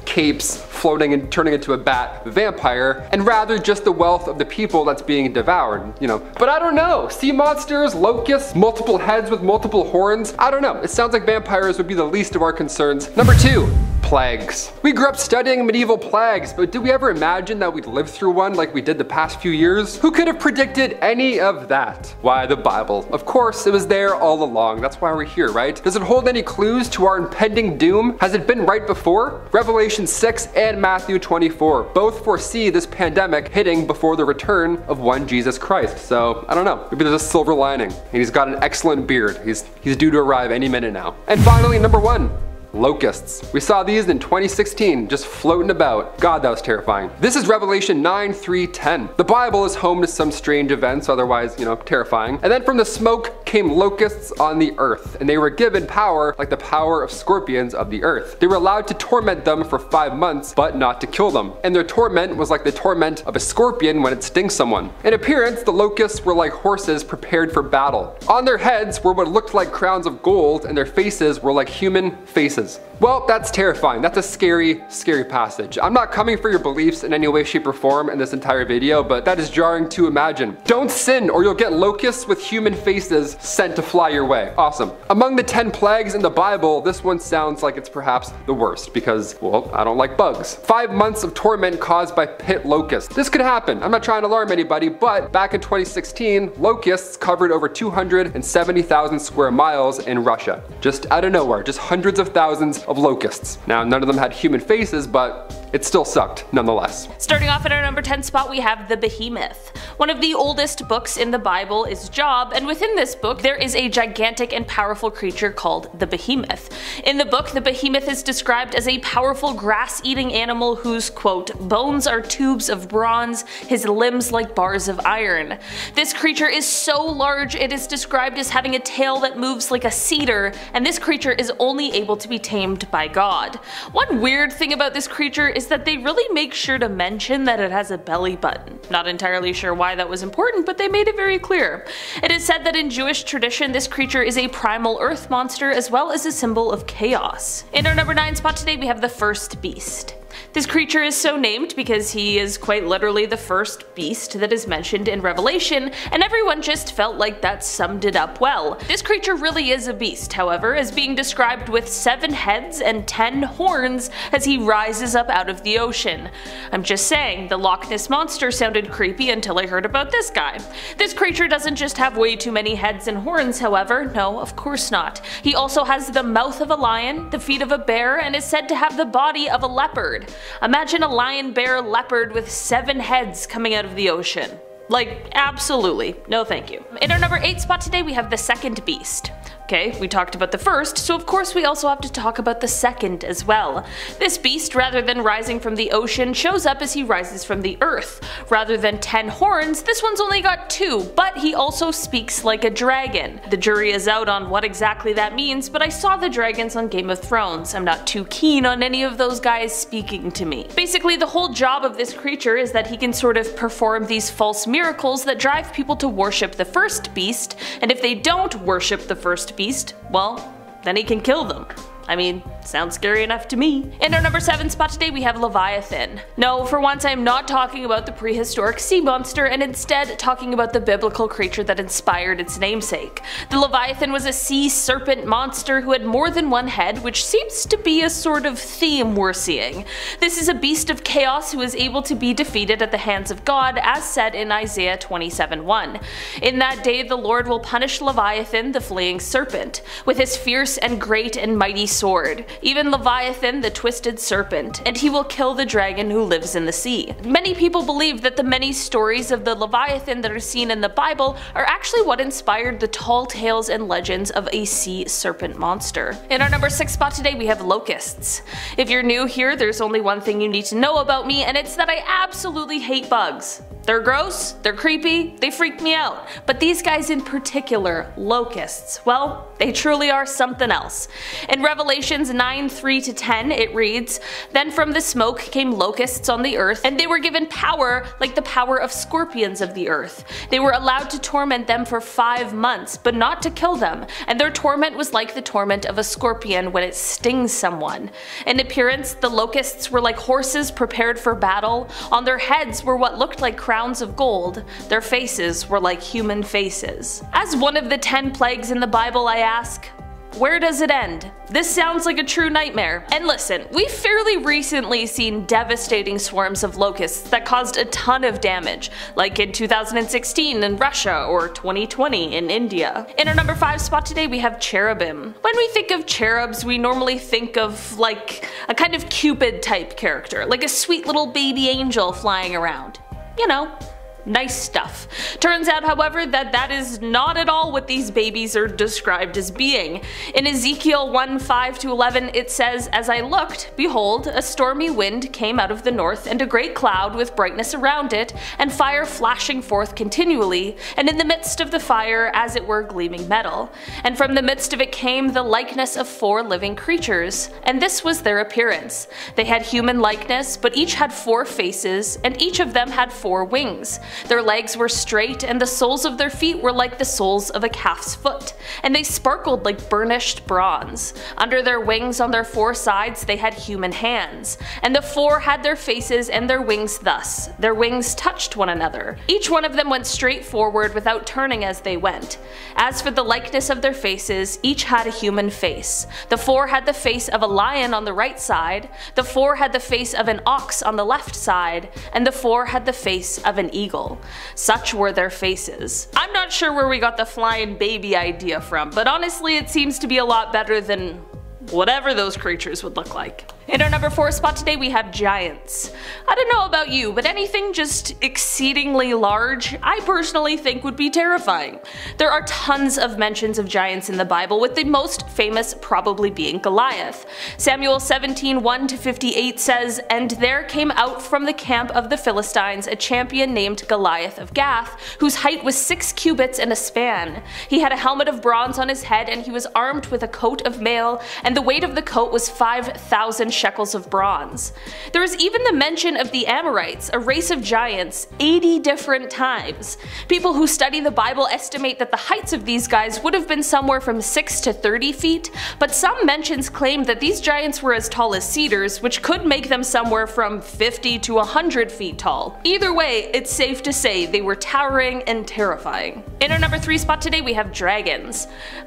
capes floating and turning into a bat vampire, and rather just the wealth of the people that's being devoured, you know. But I don't know, sea monsters, locusts, multiple heads with multiple horns, I don't know. It sounds like vampires would be the least of our concerns. Number 2. Plagues. We grew up studying medieval plagues, but did we ever imagine that we'd live through one like we did the past few years? Who could have predicted any of that? Why, the Bible. Of course, it was there all along. That's why we're here, right? Does it hold any clues to our impending doom? Has it been right before? Revelation 6 and Matthew 24 both foresee this pandemic hitting before the return of one Jesus Christ. So, I don't know. Maybe there's a silver lining. And he's got an excellent beard. He's due to arrive any minute now. And finally, number 1. Locusts. We saw these in 2016, just floating about. God, that was terrifying. This is Revelation 9:3-10. The Bible is home to some strange events, otherwise, you know, terrifying. "And then from the smoke came locusts on the earth, and they were given power like the power of scorpions of the earth. They were allowed to torment them for 5 months, but not to kill them. And their torment was like the torment of a scorpion when it stings someone. In appearance, the locusts were like horses prepared for battle. On their heads were what looked like crowns of gold, and their faces were like human faces." Well, that's terrifying. That's a scary, scary passage. I'm not coming for your beliefs in any way, shape, or form in this entire video, but that is jarring to imagine. Don't sin or you'll get locusts with human faces sent to fly your way. Awesome. Among the 10 plagues in the Bible, this one sounds like it's perhaps the worst because, well, I don't like bugs. 5 months of torment caused by pit locusts. This could happen. I'm not trying to alarm anybody, but back in 2016, locusts covered over 270,000 square miles in Russia. Just out of nowhere, just hundreds of thousands of locusts. Now, none of them had human faces, but it still sucked nonetheless. Starting off at our number 10 spot, we have the Behemoth. One of the oldest books in the Bible is Job, and within this book there is a gigantic and powerful creature called the Behemoth. In the book, the Behemoth is described as a powerful grass-eating animal whose, quote, "bones are tubes of bronze, his limbs like bars of iron." This creature is so large it is described as having a tail that moves like a cedar, and this creature is only able to be tamed named by God. One weird thing about this creature is that they really make sure to mention that it has a belly button. Not entirely sure why that was important, but they made it very clear. It is said that in Jewish tradition this creature is a primal earth monster as well as a symbol of chaos. In our number 9 spot today we have the first beast. This creature is so named because he is quite literally the first beast that is mentioned in Revelation, and everyone just felt like that summed it up well. This creature really is a beast, however, as being described with 7 heads and 10 horns as he rises up out of the ocean. I'm just saying, the Loch Ness Monster sounded creepy until I heard about this guy. This creature doesn't just have way too many heads and horns, however, no, of course not. He also has the mouth of a lion, the feet of a bear, and is said to have the body of a leopard. Imagine a lion, bear, leopard with 7 heads coming out of the ocean. Like, absolutely. No thank you. In our number 8 spot today we have the second beast. Okay, we talked about the first, so of course we also have to talk about the second as well. This beast, rather than rising from the ocean, shows up as he rises from the earth. Rather than 10 horns, this one's only got 2, but he also speaks like a dragon. The jury is out on what exactly that means, but I saw the dragons on Game of Thrones. I'm not too keen on any of those guys speaking to me. Basically, the whole job of this creature is that he can sort of perform these false miracles that drive people to worship the first beast, and if they don't worship the first beast, well, then he can kill them. I mean, sounds scary enough to me. In our number 7 spot today we have Leviathan. No, for once I am not talking about the prehistoric sea monster, and instead talking about the biblical creature that inspired its namesake. The Leviathan was a sea serpent monster who had more than one head, which seems to be a sort of theme we're seeing. This is a beast of chaos who is able to be defeated at the hands of God, as said in Isaiah 27:1. In that day the Lord will punish Leviathan, the fleeing serpent, with his fierce and great and mighty sword, even Leviathan the twisted serpent, and he will kill the dragon who lives in the sea. Many people believe that the many stories of the Leviathan that are seen in the Bible are actually what inspired the tall tales and legends of a sea serpent monster. In our number 6 spot today we have locusts. If you're new here, there's only one thing you need to know about me, and it's that I absolutely hate bugs. They're gross, they're creepy, they freak me out. But these guys in particular, locusts, well, they truly are something else. In Revelations 9:3-10 it reads, "Then from the smoke came locusts on the earth, and they were given power like the power of scorpions of the earth. They were allowed to torment them for 5 months, but not to kill them, and their torment was like the torment of a scorpion when it stings someone. In appearance, the locusts were like horses prepared for battle. On their heads were what looked like crowns of gold. Their faces were like human faces." As one of the 10 plagues in the Bible, I ask, where does it end? This sounds like a true nightmare. And listen, we've fairly recently seen devastating swarms of locusts that caused a ton of damage, like in 2016 in Russia or 2020 in India. In our number 5 spot today we have cherubim. When we think of cherubs, we normally think of like a kind of Cupid type character, like a sweet little baby angel flying around. You know, nice stuff. Turns out, however, that is not at all what these babies are described as being. In Ezekiel 1:5-11 it says, "As I looked, behold, a stormy wind came out of the north, and a great cloud with brightness around it, and fire flashing forth continually, and in the midst of the fire as it were gleaming metal. And from the midst of it came the likeness of 4 living creatures, and this was their appearance. They had human likeness, but each had 4 faces, and each of them had 4 wings. Their legs were straight, and the soles of their feet were like the soles of a calf's foot, and they sparkled like burnished bronze. Under their wings on their 4 sides they had human hands, and the 4 had their faces and their wings thus. Their wings touched one another. Each one of them went straight forward without turning as they went. As for the likeness of their faces, each had a human face. The 4 had the face of a lion on the right side, the 4 had the face of an ox on the left side, and the 4 had the face of an eagle. Such were their faces." I'm not sure where we got the flying baby idea from, but honestly it seems to be a lot better than whatever those creatures would look like. In our number 4 spot today we have giants. I don't know about you, but anything just exceedingly large, I personally think would be terrifying. There are tons of mentions of giants in the Bible, with the most famous probably being Goliath. Samuel 17:1-58 says, "And there came out from the camp of the Philistines a champion named Goliath of Gath, whose height was 6 cubits and a span. He had a helmet of bronze on his head, and he was armed with a coat of mail, and the weight of the coat was 5,000 shekels of bronze." There is even the mention of the Amorites, a race of giants, 80 different times. People who study the Bible estimate that the heights of these guys would have been somewhere from 6 to 30 feet, but some mentions claim that these giants were as tall as cedars, which could make them somewhere from 50 to 100 feet tall. Either way, it's safe to say they were towering and terrifying. In our number 3 spot today we have dragons.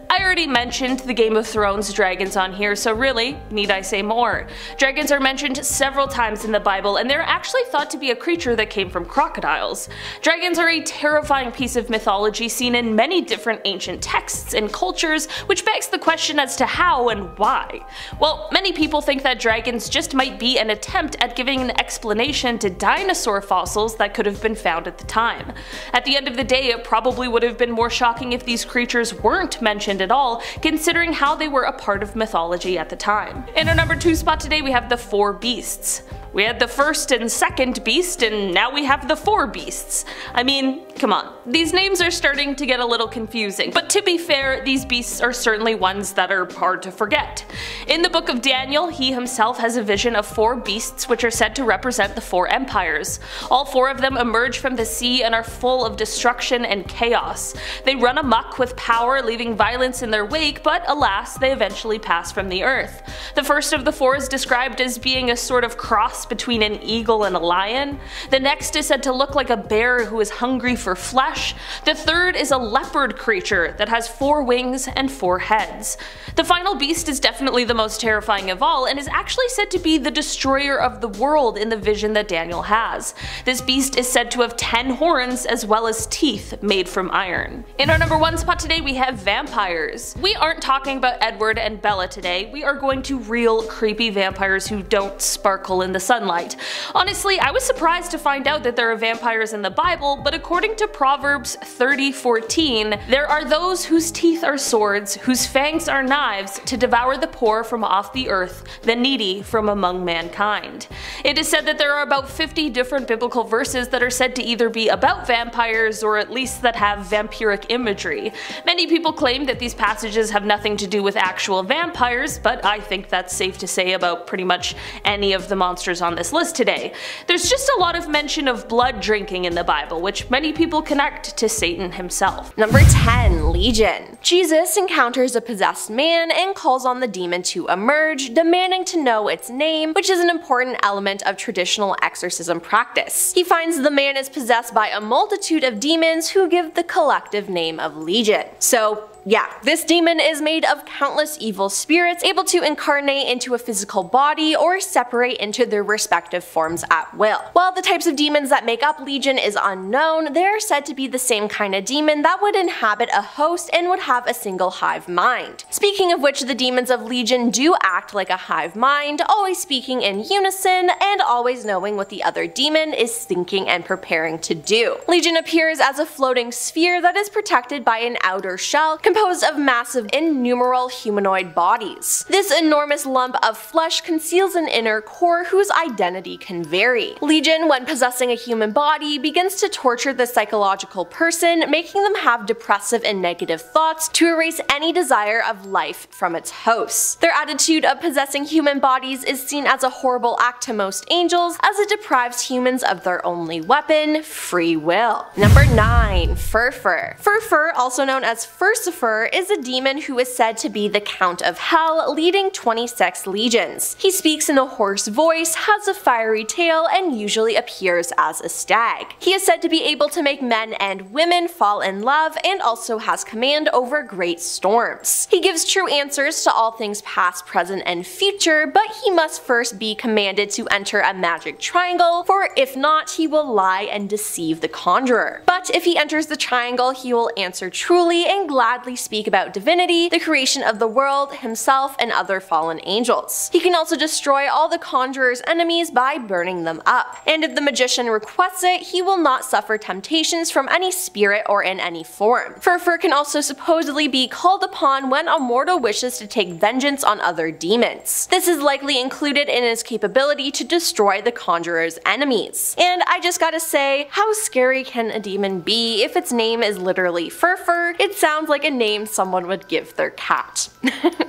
I already mentioned the Game of Thrones dragons on here, so really, need I say more? Dragons are mentioned several times in the Bible, and they're actually thought to be a creature that came from crocodiles. Dragons are a terrifying piece of mythology seen in many different ancient texts and cultures, which begs the question as to how and why. Well, many people think that dragons just might be an attempt at giving an explanation to dinosaur fossils that could have been found at the time. At the end of the day, it probably would have been more shocking if these creatures weren't mentioned at all, considering how they were a part of mythology at the time. In our number 2 spot today we have the 4 beasts. We had the first and second beast, and now we have the 4 beasts. I mean, come on. These names are starting to get a little confusing, but to be fair, these beasts are certainly ones that are hard to forget. In the book of Daniel, he himself has a vision of 4 beasts which are said to represent the 4 empires. All 4 of them emerge from the sea and are full of destruction and chaos. They run amok with power, leaving violence in their wake, but alas, they eventually pass from the earth. The first of the 4 is described as being a sort of cross between an eagle and a lion. The next is said to look like a bear who is hungry for flesh. The third is a leopard creature that has 4 wings and 4 heads. The final beast is definitely the most terrifying of all, and is actually said to be the destroyer of the world in the vision that Daniel has. This beast is said to have 10 horns as well as teeth made from iron. In our number 1 spot today we have vampires. We aren't talking about Edward and Bella today, we are going to real creepy vampires who don't sparkle in the sunlight. Honestly, I was surprised to find out that there are vampires in the Bible, but according to Proverbs 30:14, there are those whose teeth are swords, whose fangs are knives, to devour the poor from off the earth, the needy from among mankind. It is said that there are about 50 different biblical verses that are said to either be about vampires or at least that have vampiric imagery. Many people claim that these passages have nothing to do with actual vampires, but I think that's safe to say about pretty much any of the monsters on this list today. There's just a lot of mention of blood drinking in the Bible, which many people connect to Satan himself. Number 10. Legion. Jesus encounters a possessed man and calls on the demon to emerge, demanding to know its name, which is an important element of traditional exorcism practice. He finds the man is possessed by a multitude of demons who give the collective name of Legion. So yeah, this demon is made of countless evil spirits able to incarnate into a physical body or separate into their respective forms at will. While the types of demons that make up Legion is unknown, they are said to be the same kind of demon that would inhabit a host and would have a single hive mind. Speaking of which, the demons of Legion do act like a hive mind, always speaking in unison and always knowing what the other demon is thinking and preparing to do. Legion appears as a floating sphere that is protected by an outer shell composed of massive innumerable humanoid bodies. This enormous lump of flesh conceals an inner core whose identity can vary. Legion, when possessing a human body, begins to torture the psychological person, making them have depressive and negative thoughts to erase any desire of life from its hosts. Their attitude of possessing human bodies is seen as a horrible act to most angels, as it deprives humans of their only weapon, free will. Number 9. Furfur. Furfur, also known as Furcifer, is a demon who is said to be the Count of Hell, leading 26 legions. He speaks in a hoarse voice, has a fiery tail, and usually appears as a stag. He is said to be able to make men and women fall in love, and also has command over great storms. He gives true answers to all things past, present, and future, but he must first be commanded to enter a magic triangle, for if not, he will lie and deceive the conjurer. But if he enters the triangle, he will answer truly and gladly directly speak about divinity, the creation of the world, himself, and other fallen angels. He can also destroy all the conjurer's enemies by burning them up, and if the magician requests it, he will not suffer temptations from any spirit or in any form. Furfur can also supposedly be called upon when a mortal wishes to take vengeance on other demons. This is likely included in his capability to destroy the conjurer's enemies. And I just gotta say, how scary can a demon be if its name is literally Furfur? It sounds like a name someone would give their cat.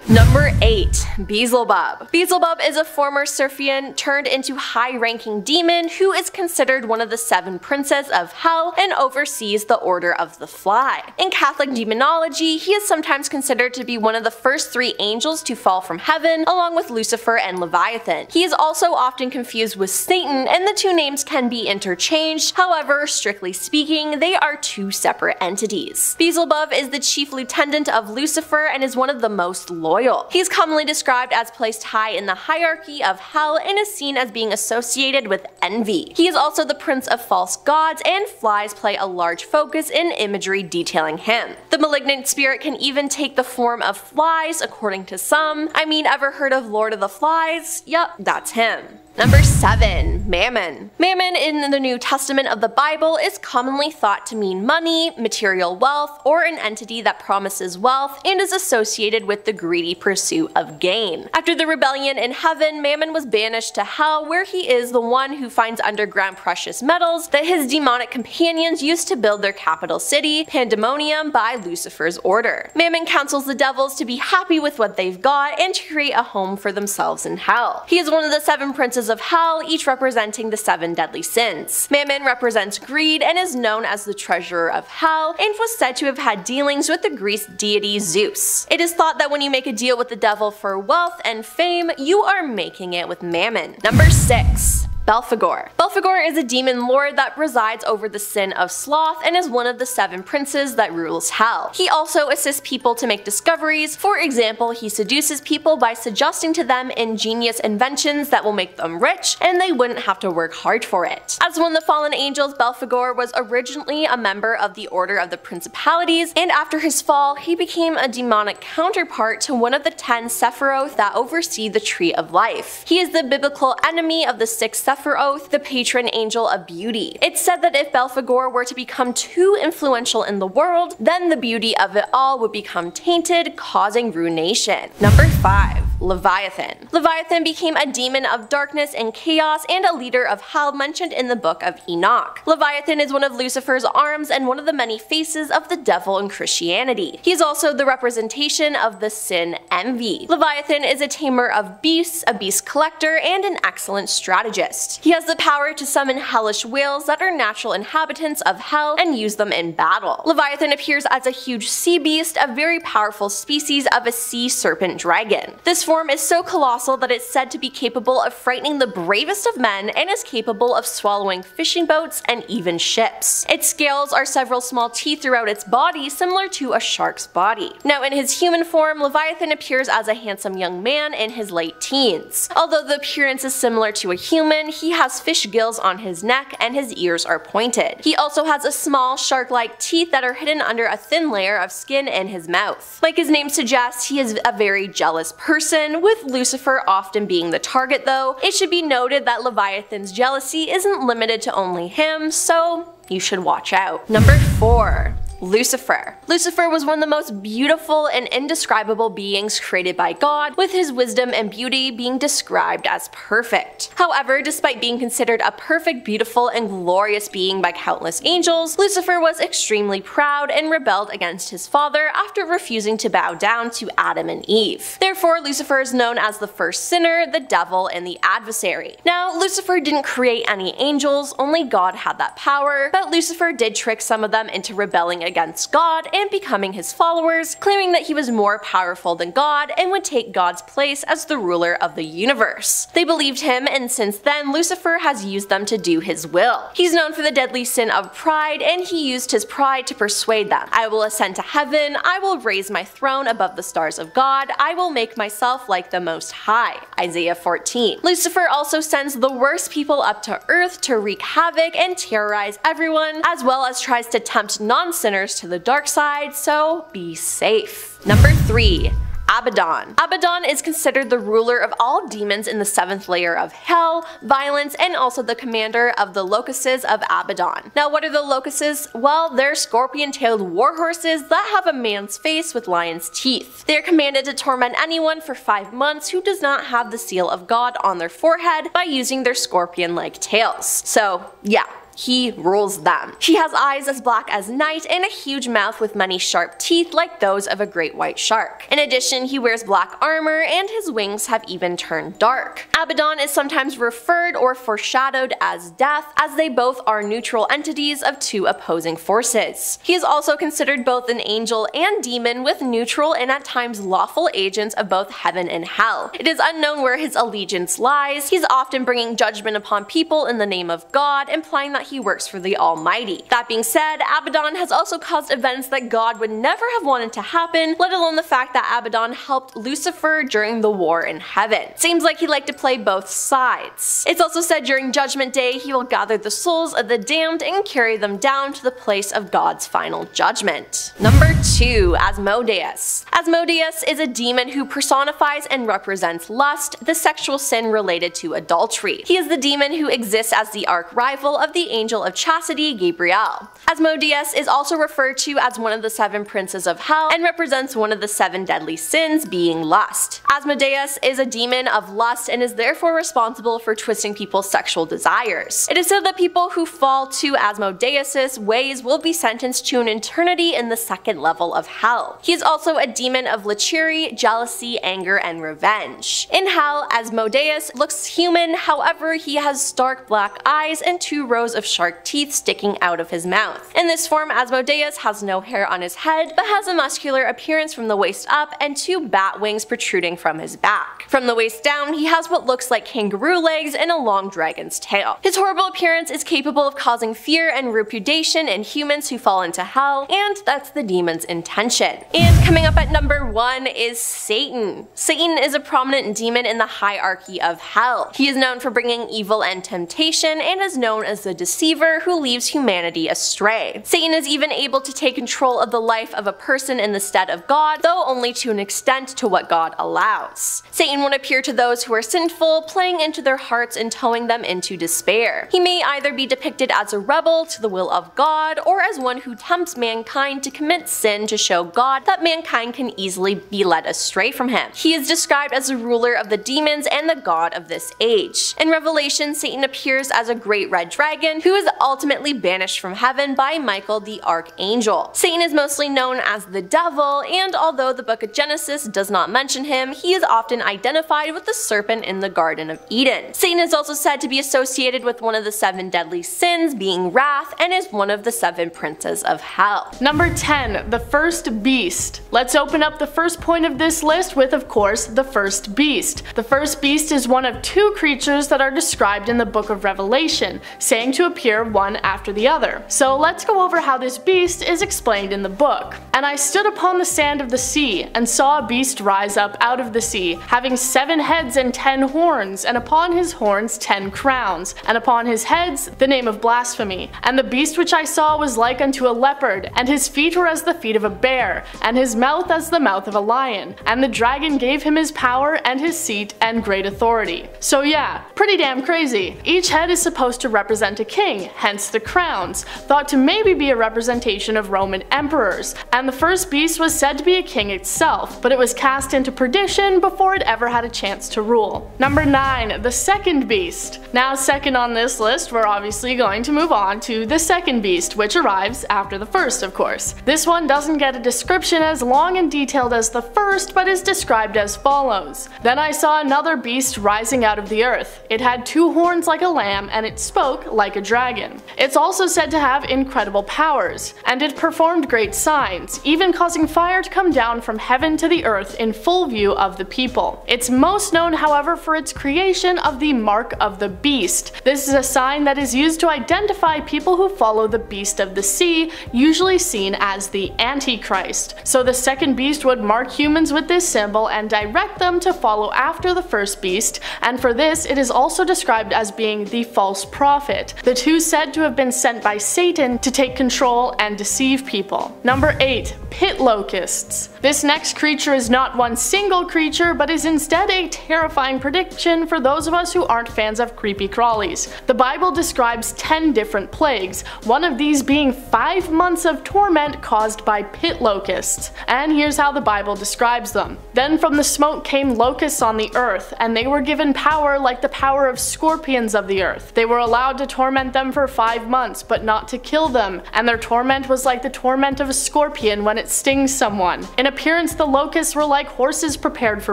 Number 8. Beelzebub. Beelzebub is a former Seraphim turned into high-ranking demon who is considered one of the 7 princes of hell and oversees the Order of the Fly. In Catholic demonology, he is sometimes considered to be one of the first 3 angels to fall from heaven, along with Lucifer and Leviathan. He is also often confused with Satan, and the 2 names can be interchanged. However, strictly speaking, they are 2 separate entities. Beelzebub is the chief lieutenant of Lucifer and is one of the most loyal. He is commonly described as placed high in the hierarchy of hell and is seen as being associated with envy. He is also the prince of false gods, and flies play a large focus in imagery detailing him. The malignant spirit can even take the form of flies, according to some. I mean, ever heard of Lord of the Flies? Yup, that's him. Number 7. Mammon. Mammon in the New Testament of the Bible is commonly thought to mean money, material wealth, or an entity that promises wealth and is associated with the greedy pursuit of gain. After the rebellion in heaven, Mammon was banished to hell, where he is the one who finds underground precious metals that his demonic companions used to build their capital city, Pandemonium, by Lucifer's order. Mammon counsels the devils to be happy with what they've got and to create a home for themselves in hell. He is one of the 7 princes of hell, each representing the 7 deadly sins. Mammon represents greed and is known as the treasurer of hell, and was said to have had dealings with the Greek deity Zeus. It is thought that when you make a deal with the devil for wealth and fame, you are making it with Mammon. Number 6. Belphegor. Belphegor is a demon lord that presides over the sin of sloth and is one of the 7 princes that rules hell. He also assists people to make discoveries. For example, he seduces people by suggesting to them ingenious inventions that will make them rich, and they wouldn't have to work hard for it. As one of the fallen angels, Belphegor was originally a member of the Order of the Principalities, and after his fall, he became a demonic counterpart to one of the 10 Sephiroth that oversee the Tree of Life. He is the biblical enemy of the 6 Sephiroth, the patron angel of beauty. It's said that if Belphegor were to become too influential in the world, then the beauty of it all would become tainted, causing ruination. Number 5. Leviathan. Leviathan became a demon of darkness and chaos and a leader of hell mentioned in the book of Enoch. Leviathan is one of Lucifer's arms and one of the many faces of the devil in Christianity. He is also the representation of the sin envy. Leviathan is a tamer of beasts, a beast collector, and an excellent strategist. He has the power to summon hellish whales that are natural inhabitants of hell and use them in battle. Leviathan appears as a huge sea beast, a very powerful species of a sea serpent dragon. This form is so colossal that it's said to be capable of frightening the bravest of men and is capable of swallowing fishing boats and even ships. Its scales are several small teeth throughout its body, similar to a shark's body. Now, in his human form, Leviathan appears as a handsome young man in his late teens. Although the appearance is similar to a human, he has fish gills on his neck and his ears are pointed. He also has a small shark-like teeth that are hidden under a thin layer of skin in his mouth. Like his name suggests, he is a very jealous person, with Lucifer often being the target though. It should be noted that Leviathan's jealousy isn't limited to only him, so you should watch out. Number 4. Lucifer. Lucifer was one of the most beautiful and indescribable beings created by God, with his wisdom and beauty being described as perfect. However, despite being considered a perfect, beautiful, and glorious being by countless angels, Lucifer was extremely proud and rebelled against his father after refusing to bow down to Adam and Eve. Therefore, Lucifer is known as the first sinner, the devil, and the adversary. Now, Lucifer didn't create any angels, only God had that power, but Lucifer did trick some of them into rebelling against God and becoming his followers, claiming that he was more powerful than God and would take God's place as the ruler of the universe. They believed him, and since then Lucifer has used them to do his will. He's known for the deadly sin of pride, and he used his pride to persuade them. I will ascend to heaven, I will raise my throne above the stars of God, I will make myself like the Most High. Isaiah 14. Lucifer also sends the worst people up to earth to wreak havoc and terrorize everyone, as well as tries to tempt non-sinners sinners to the dark side, so be safe. Number 3. Abaddon. Abaddon is considered the ruler of all demons in the 7th layer of hell, violence, and also the commander of the locusts of Abaddon. Now what are the locusts? Well, they're scorpion-tailed warhorses that have a man's face with lion's teeth. They are commanded to torment anyone for 5 months who does not have the seal of God on their forehead by using their scorpion-like tails. So yeah, he rules them. He has eyes as black as night and a huge mouth with many sharp teeth like those of a great white shark. In addition, he wears black armor and his wings have even turned dark. Abaddon is sometimes referred or foreshadowed as death, as they both are neutral entities of 2 opposing forces. He is also considered both an angel and demon with neutral and at times lawful agents of both heaven and hell. It is unknown where his allegiance lies. He's often bringing judgment upon people in the name of God, implying that he works for the Almighty. That being said, Abaddon has also caused events that God would never have wanted to happen, let alone the fact that Abaddon helped Lucifer during the war in heaven. Seems like he liked to play both sides. It's also said during Judgment Day he will gather the souls of the damned and carry them down to the place of God's final judgment. Number 2. Asmodeus. Asmodeus is a demon who personifies and represents lust, the sexual sin related to adultery. He is the demon who exists as the arch-rival of the angel of chastity, Gabriel. Asmodeus is also referred to as one of the 7 princes of hell and represents one of the 7 deadly sins, being lust. Asmodeus is a demon of lust and is therefore responsible for twisting people's sexual desires. It is said that people who fall to Asmodeus' ways will be sentenced to an eternity in the 2nd level of hell. He is also a demon of lechery, jealousy, anger, and revenge. In hell, Asmodeus looks human, however he has stark black eyes and 2 rows of shark teeth sticking out of his mouth. In this form, Asmodeus has no hair on his head, but has a muscular appearance from the waist up and 2 bat wings protruding from his back. From the waist down, he has what looks like kangaroo legs and a long dragon's tail. His horrible appearance is capable of causing fear and repudiation in humans who fall into hell, and that's the demon's intention. And coming up at number 1 is Satan. Satan is a prominent demon in the hierarchy of hell. He is known for bringing evil and temptation and is known as the deceiver who leads humanity astray. Satan is even able to take control of the life of a person in the stead of God, though only to an extent to what God allows. Satan would appear to those who are sinful, playing into their hearts and towing them into despair. He may either be depicted as a rebel to the will of God, or as one who tempts mankind to commit sin to show God that mankind can easily be led astray from him. He is described as the ruler of the demons and the god of this age. In Revelation, Satan appears as a great red dragon who is ultimately banished from heaven by Michael the archangel. Satan is mostly known as the devil, and although the book of Genesis does not mention him, he is often identified with the serpent in the Garden of Eden. Satan is also said to be associated with one of the 7 deadly sins, being wrath, and is one of the 7 princes of hell. Number 10. The first beast. Let's open up the first point of this list with, of course, the first beast. The first beast is one of 2 creatures that are described in the book of Revelation, saying to appear one after the other. So let's go over how this beast is explained in the book. And I stood upon the sand of the sea, and saw a beast rise up out of the sea, having 7 heads and 10 horns, and upon his horns 10 crowns, and upon his heads the name of blasphemy. And the beast which I saw was like unto a leopard, and his feet were as the feet of a bear, and his mouth as the mouth of a lion. And the dragon gave him his power and his seat and great authority. So yeah, pretty damn crazy. Each head is supposed to represent a king, hence the crowns, thought to maybe be a representation of Roman emperors, and the first beast was said to be a king itself, but it was cast into perdition before it ever had a chance to rule. Number 9. The second beast. Now second on this list, we're obviously going to move on to the second beast, which arrives after the first, of course. This one doesn't get a description as long and detailed as the first, but is described as follows. Then I saw another beast rising out of the earth. It had 2 horns like a lamb, and it spoke like a dragon. It's also said to have incredible powers, and it performed great signs, even causing fire to come down from heaven to the earth in full view of the people. It's most known, however, for its creation of the mark of the beast. This is a sign that is used to identify people who follow the beast of the sea, usually seen as the Antichrist. So the second beast would mark humans with this symbol and direct them to follow after the first beast, and for this it is also described as being the false prophet. The the two said to have been sent by Satan to take control and deceive people. Number 8. Pit locusts. This next creature is not one single creature, but is instead a terrifying prediction for those of us who aren't fans of creepy crawlies. The Bible describes 10 different plagues, one of these being 5 months of torment caused by pit locusts. And here's how the Bible describes them. Then from the smoke came locusts on the earth, and they were given power like the power of scorpions of the earth. They were allowed to torment them for 5 months, but not to kill them, and their torment was like the torment of a scorpion when it stings someone. In appearance, the locusts were like horses prepared for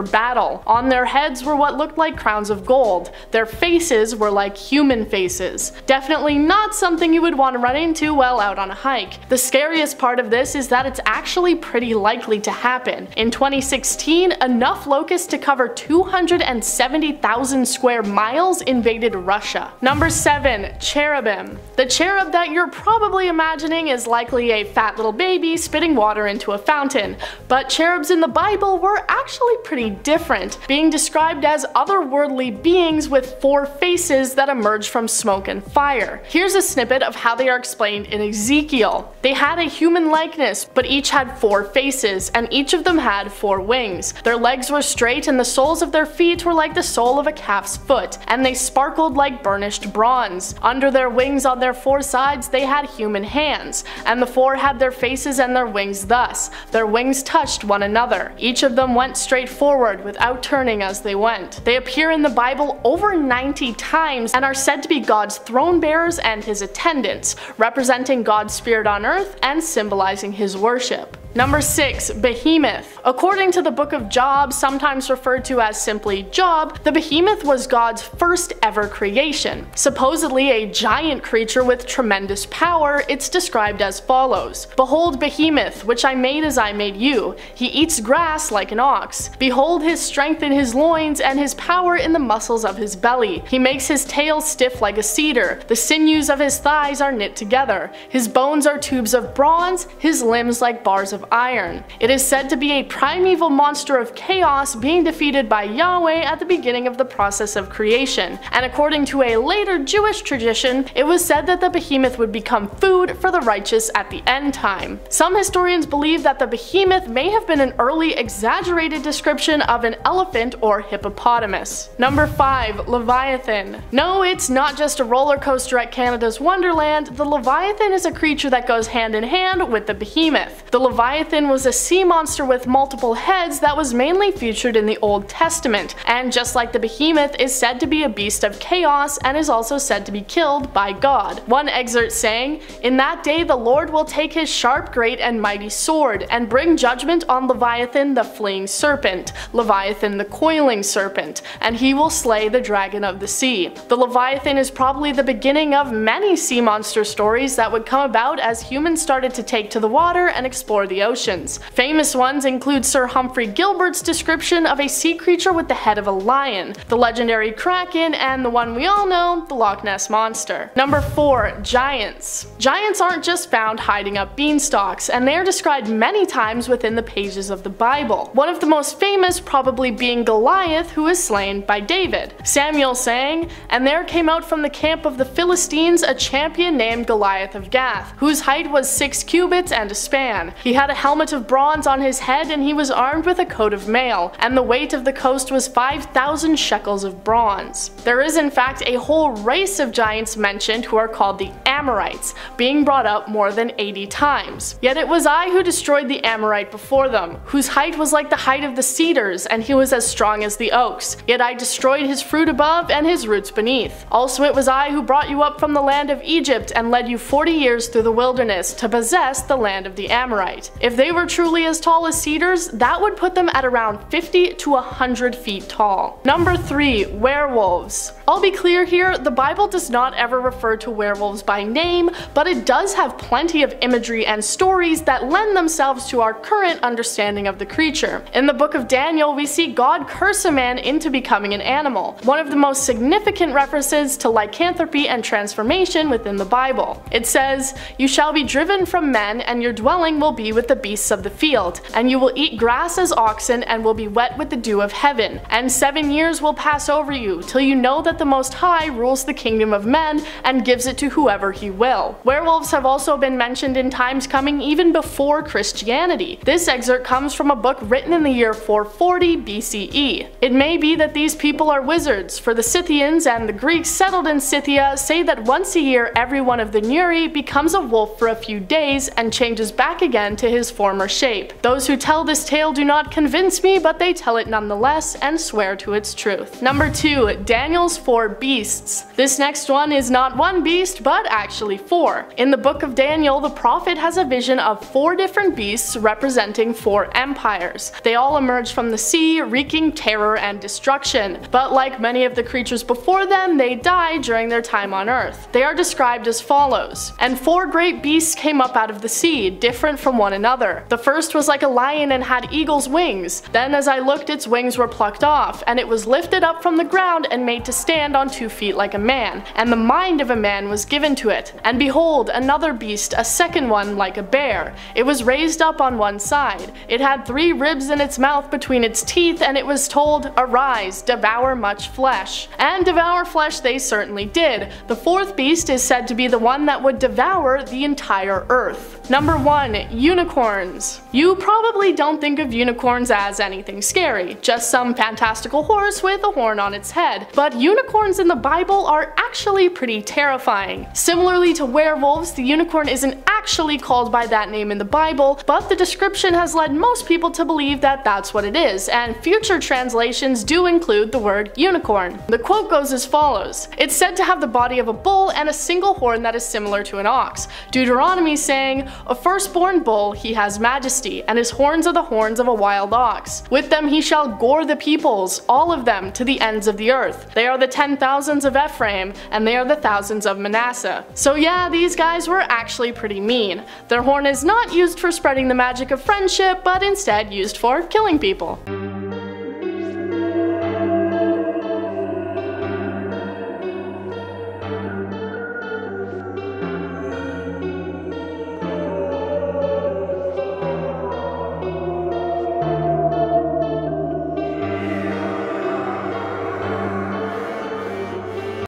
battle. On their heads were what looked like crowns of gold. Their faces were like human faces. Definitely not something you would want to run into while out on a hike. The scariest part of this is that it's actually pretty likely to happen. In 2016, enough locusts to cover 270,000 square miles invaded Russia. Number 7. Cherubim. The cherub that you're probably imagining is likely a fat little baby spitting water into a fountain, but cherubs in the Bible were actually pretty different, being described as otherworldly beings with 4 faces that emerge from smoke and fire. Here's a snippet of how they are explained in Ezekiel. They had a human likeness, but each had 4 faces, and each of them had 4 wings. Their legs were straight and the soles of their feet were like the sole of a calf's foot, and they sparkled like burnished bronze. Under their wings on their 4 sides they had human hands, and the 4 had their faces and their wings thus. Their wings touched one another. Each of them went straight forward without turning as they went. They appear in the Bible over 90 times and are said to be God's throne bearers and his attendants, representing God's spirit on earth and symbolizing his worship. Number 6. Behemoth. According to the book of Job, sometimes referred to as simply Job, the behemoth was God's first ever creation. Supposedly a giant creature with tremendous power, it's described as follows. Behold Behemoth, which I made as I made you. He eats grass like an ox. Behold his strength in his loins and his power in the muscles of his belly. He makes his tail stiff like a cedar. The sinews of his thighs are knit together. His bones are tubes of bronze, his limbs like bars of iron. It is said to be a primeval monster of chaos being defeated by Yahweh at the beginning of the process of creation, and according to a later Jewish tradition, it was said that the behemoth would become food for the righteous at the end time. Some historians believe that the behemoth may have been an early exaggerated description of an elephant or hippopotamus. Number 5. Leviathan. No, it's not just a roller coaster at Canada's Wonderland. The Leviathan is a creature that goes hand in hand with the behemoth. The Leviathan was a sea monster with multiple heads that was mainly featured in the Old Testament, and just like the behemoth is said to be a beast of chaos and is also said to be killed by God. One excerpt saying, "In that day the Lord will take his sharp, great, and mighty sword, and bring judgment on Leviathan the fleeing serpent, Leviathan the coiling serpent, and he will slay the dragon of the sea." The Leviathan is probably the beginning of many sea monster stories that would come about as humans started to take to the water and explore the oceans. Famous ones include Sir Humphrey Gilbert's description of a sea creature with the head of a lion, the legendary Kraken, and the one we all know, the Loch Ness Monster. Number 4. Giants. Giants aren't just found hiding up beanstalks, and they are described many times within the pages of the Bible. One of the most famous probably being Goliath, who is slain by David. Samuel saying, "And there came out from the camp of the Philistines a champion named Goliath of Gath, whose height was 6 cubits and a span. He had a helmet of bronze on his head, and he was armed with a coat of mail, and the weight of the coast was 5,000 shekels of bronze." There is in fact a whole race of giants mentioned who are called the Amorites, being brought up more than 80 times. "Yet it was I who destroyed the Amorite before them, whose height was like the height of the cedars, and he was as strong as the oaks. Yet I destroyed his fruit above and his roots beneath. Also it was I who brought you up from the land of Egypt, and led you 40 years through the wilderness, to possess the land of the Amorite." If they were truly as tall as cedars, that would put them at around 50 to 100 feet tall. Number 3. Werewolves. I'll be clear here, the Bible does not ever refer to werewolves by name, but it does have plenty of imagery and stories that lend themselves to our current understanding of the creature. In the book of Daniel, we see God curse a man into becoming an animal, one of the most significant references to lycanthropy and transformation within the Bible. It says, "You shall be driven from men, and your dwelling will be with the beasts of the field, and you will eat grass as oxen and will be wet with the dew of heaven. And 7 years will pass over you, till you know that the Most High rules the kingdom of men and gives it to whoever he will. Werewolves have also been mentioned in times coming even before Christianity. This excerpt comes from a book written in the year 440 BCE. It may be that these people are wizards, for the Scythians and the Greeks settled in Scythia say that once a year every one of the Nuri becomes a wolf for a few days and changes back again to his former shape. Those who tell this tale do not convince me, but they tell it nonetheless and swear to its truth. Number 2. Daniel's 4 beasts. This next one is not one beast, but actually 4. In the book of Daniel, the prophet has a vision of 4 different beasts representing 4 empires. They all emerge from the sea, wreaking terror and destruction, but like many of the creatures before them, they die during their time on earth. They are described as follows: "And 4 great beasts came up out of the sea, different from one another. The first was like a lion and had eagle's wings. Then as I looked, its wings were plucked off, and it was lifted up from the ground and made to stand on 2 feet like a man, and the mind of a man was given to it. And behold, another beast, a second one like a bear. It was raised up on one side. It had 3 ribs in its mouth between its teeth, and it was told, 'Arise, devour much flesh.' And devour flesh they certainly did. The 4th beast is said to be the one that would devour the entire earth." Number 1. Unicorns. You probably don't think of unicorns as anything scary, just some fantastical horse with a horn on its head, but unicorns in the Bible are actually pretty terrifying. Similarly to werewolves, the unicorn isn't actually called by that name in the Bible, but the description has led most people to believe that that's what it is, and future translations do include the word unicorn. The quote goes as follows: "It's said to have the body of a bull and a single horn that is similar to an ox. Deuteronomy saying, 'A firstborn bull, he has majesty, and his horns are the horns of a wild ox. With them he shall gore the peoples, all of them, to the ends of the earth. They are the 10,000s of Ephraim, and they are the thousands of Manasseh.'" So yeah, these guys were actually pretty mean. Their horn is not used for spreading the magic of friendship, but instead used for killing people.